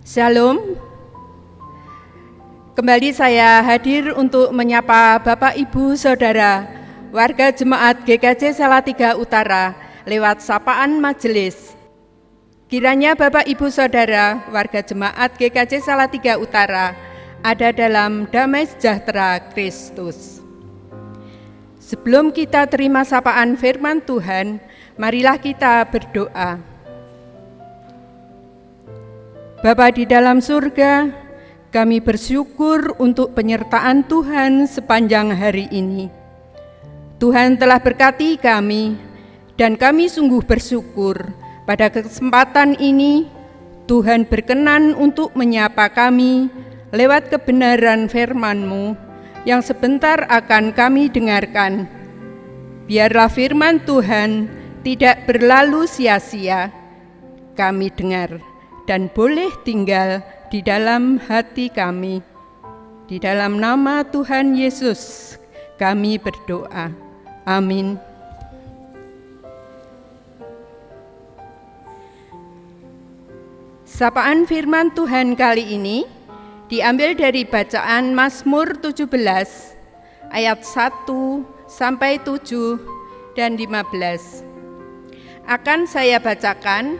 Shalom. Kembali saya hadir untuk menyapa Bapak, Ibu, Saudara, warga Jemaat GKJ Salatiga Utara lewat sapaan majelis. Kiranya Bapak, Ibu, Saudara, warga Jemaat GKJ Salatiga Utara ada dalam damai sejahtera Kristus. Sebelum kita terima sapaan firman Tuhan, marilah kita berdoa. Bapa di dalam surga, kami bersyukur untuk penyertaan Tuhan sepanjang hari ini. Tuhan telah berkati kami, dan kami sungguh bersyukur pada kesempatan ini Tuhan berkenan untuk menyapa kami lewat kebenaran firman-Mu yang sebentar akan kami dengarkan. Biarlah firman Tuhan tidak berlalu sia-sia, kami dengar dan boleh tinggal di dalam hati kami. Di dalam nama Tuhan Yesus kami berdoa. Amin. Sapaan firman Tuhan kali ini diambil dari bacaan Mazmur 17 ayat 1 sampai 7 dan 15. Akan saya bacakan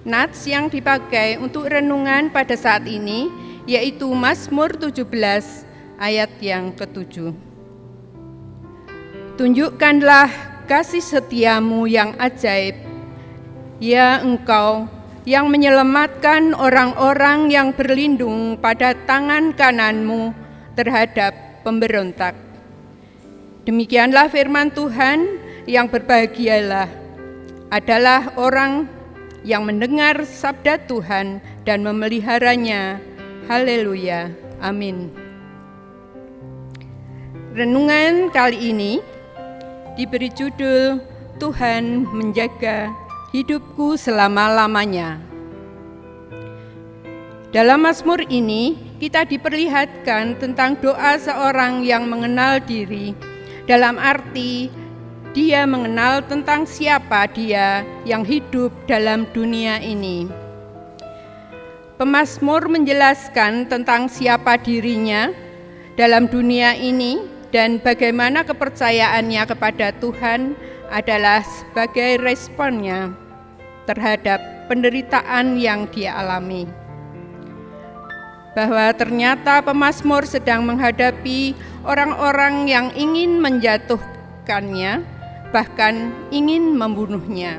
nats yang dipakai untuk renungan pada saat ini, yaitu Mazmur 17 ayat yang ke-7. Tunjukkanlah kasih setiamu yang ajaib, ya Engkau yang menyelamatkan orang-orang yang berlindung pada tangan kananmu terhadap pemberontak. Demikianlah firman Tuhan, yang berbahagialah adalah orang yang mendengar sabda Tuhan dan memeliharanya. Haleluya. Amin. Renungan kali ini diberi judul Tuhan menjaga hidupku selama-lamanya. Dalam Mazmur ini kita diperlihatkan tentang doa seorang yang mengenal diri, dalam arti dia mengenal tentang siapa dia yang hidup dalam dunia ini. Pemazmur menjelaskan tentang siapa dirinya dalam dunia ini dan bagaimana kepercayaannya kepada Tuhan adalah sebagai responnya terhadap penderitaan yang dia alami. Bahwa ternyata pemazmur sedang menghadapi orang-orang yang ingin menjatuhkannya, bahkan ingin membunuhnya.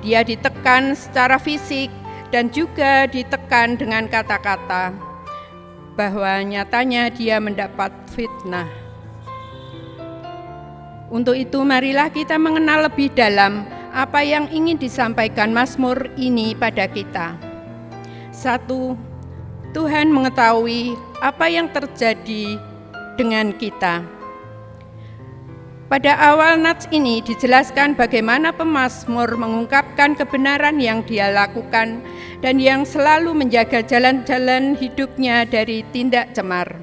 Dia ditekan secara fisik dan juga ditekan dengan kata-kata, bahwa nyatanya dia mendapat fitnah. Untuk itu marilah kita mengenal lebih dalam apa yang ingin disampaikan Mazmur ini pada kita. 1. Tuhan mengetahui apa yang terjadi dengan kita. Pada awal nats ini dijelaskan bagaimana pemazmur mengungkapkan kebenaran yang dia lakukan dan yang selalu menjaga jalan-jalan hidupnya dari tindak cemar.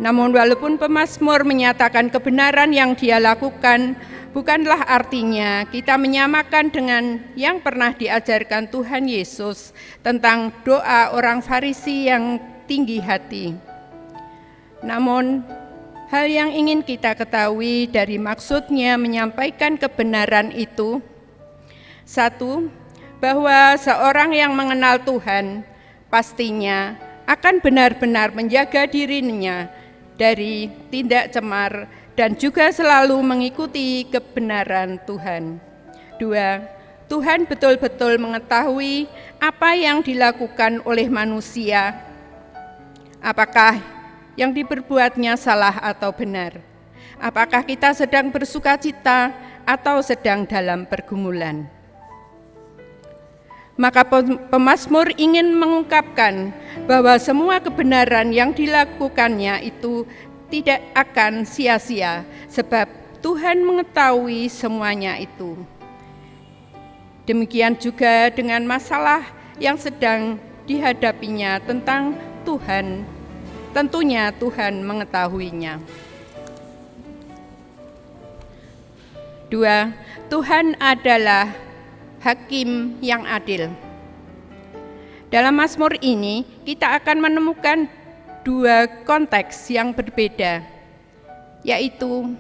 Namun walaupun pemazmur menyatakan kebenaran yang dia lakukan, bukanlah artinya kita menyamakan dengan yang pernah diajarkan Tuhan Yesus tentang doa orang Farisi yang tinggi hati. Namun hal yang ingin kita ketahui dari maksudnya menyampaikan kebenaran itu, 1, bahwa seorang yang mengenal Tuhan pastinya akan benar-benar menjaga dirinya dari tindak cemar dan juga selalu mengikuti kebenaran Tuhan. 2, Tuhan betul-betul mengetahui apa yang dilakukan oleh manusia, apakah yang diperbuatnya salah atau benar? Apakah kita sedang bersukacita atau sedang dalam pergumulan? Maka pemazmur ingin mengungkapkan bahwa semua kebenaran yang dilakukannya itu tidak akan sia-sia, sebab Tuhan mengetahui semuanya itu. Demikian juga dengan masalah yang sedang dihadapinya tentang Tuhan. Tentunya Tuhan mengetahuinya. 2, Tuhan adalah hakim yang adil. Dalam Mazmur ini kita akan menemukan dua konteks yang berbeda, yaitu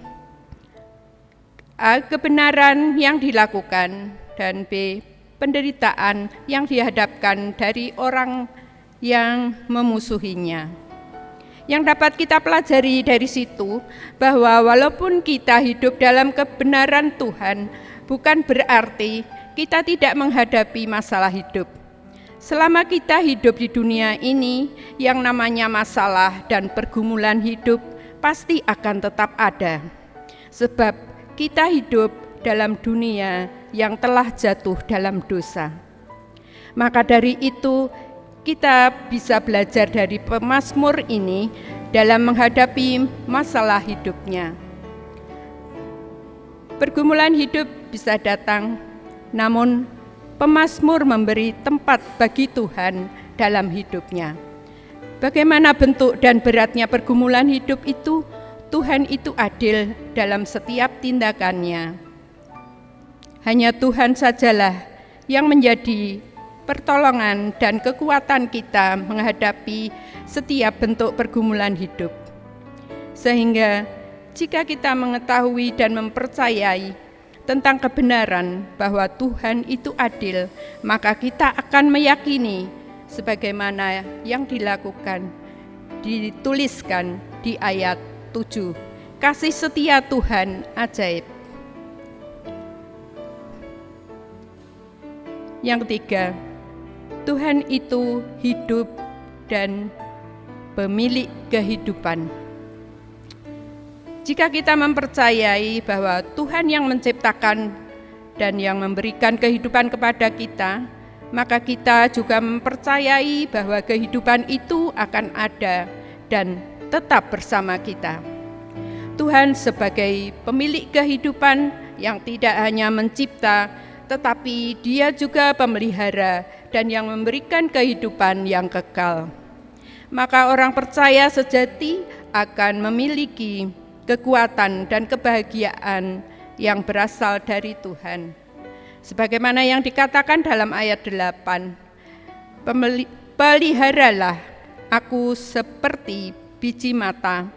A. Kebenaran yang dilakukan, dan B. Penderitaan yang dihadapkan dari orang yang memusuhinya. Yang dapat kita pelajari dari situ bahwa walaupun kita hidup dalam kebenaran Tuhan, bukan berarti kita tidak menghadapi masalah hidup. Selama kita hidup di dunia ini, yang namanya masalah dan pergumulan hidup pasti akan tetap ada. Sebab kita hidup dalam dunia yang telah jatuh dalam dosa. Maka dari itu kita bisa belajar dari pemazmur ini dalam menghadapi masalah hidupnya. Pergumulan hidup bisa datang, namun pemazmur memberi tempat bagi Tuhan dalam hidupnya. Bagaimana bentuk dan beratnya pergumulan hidup itu, Tuhan itu adil dalam setiap tindakannya. Hanya Tuhan sajalah yang menjadi pertolongan dan kekuatan kita menghadapi setiap bentuk pergumulan hidup. Sehingga jika kita mengetahui dan mempercayai tentang kebenaran bahwa Tuhan itu adil, maka kita akan meyakini sebagaimana yang dituliskan di ayat 7. Kasih setia Tuhan ajaib. Yang ketiga, Tuhan itu hidup dan pemilik kehidupan. Jika kita mempercayai bahwa Tuhan yang menciptakan dan yang memberikan kehidupan kepada kita, maka kita juga mempercayai bahwa kehidupan itu akan ada dan tetap bersama kita. Tuhan sebagai pemilik kehidupan yang tidak hanya mencipta, tetapi Dia juga pemelihara dan yang memberikan kehidupan yang kekal. Maka orang percaya sejati akan memiliki kekuatan dan kebahagiaan yang berasal dari Tuhan. Sebagaimana yang dikatakan dalam ayat 8, peliharalah aku seperti biji mata,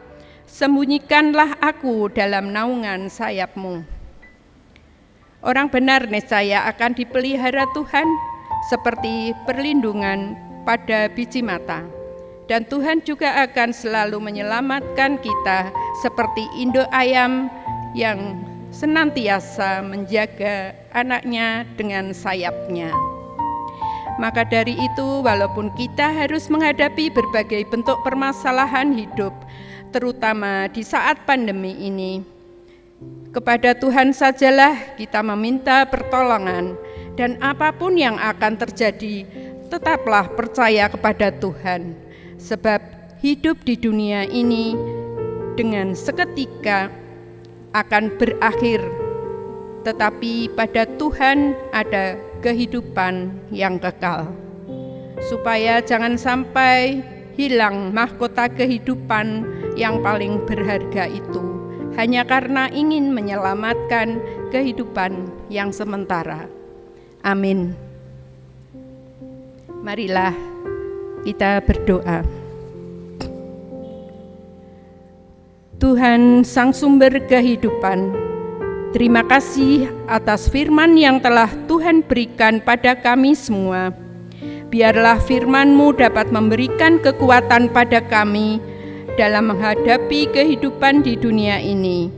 sembunyikanlah aku dalam naungan sayap-Mu. Orang benar niscaya akan dipelihara Tuhan seperti perlindungan pada biji mata. Dan Tuhan juga akan selalu menyelamatkan kita seperti induk ayam yang senantiasa menjaga anaknya dengan sayapnya. Maka dari itu, walaupun kita harus menghadapi berbagai bentuk permasalahan hidup, terutama di saat pandemi ini, kepada Tuhan sajalah kita meminta pertolongan, dan apapun yang akan terjadi, tetaplah percaya kepada Tuhan, sebab hidup di dunia ini dengan seketika akan berakhir, tetapi pada Tuhan ada kehidupan yang kekal. Supaya jangan sampai hilang mahkota kehidupan yang paling berharga itu, hanya karena ingin menyelamatkan kehidupan yang sementara. Amin. Marilah kita berdoa. Tuhan Sang Sumber Kehidupan, terima kasih atas firman yang telah Tuhan berikan pada kami semua. Biarlah firman-Mu dapat memberikan kekuatan pada kami dalam menghadapi kehidupan di dunia ini.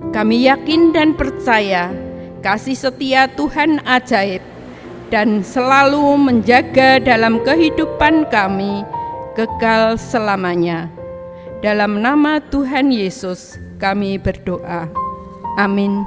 Kami yakin dan percaya kasih setia Tuhan ajaib dan selalu menjaga dalam kehidupan kami kekal selamanya. Dalam nama Tuhan Yesus kami berdoa. Amin.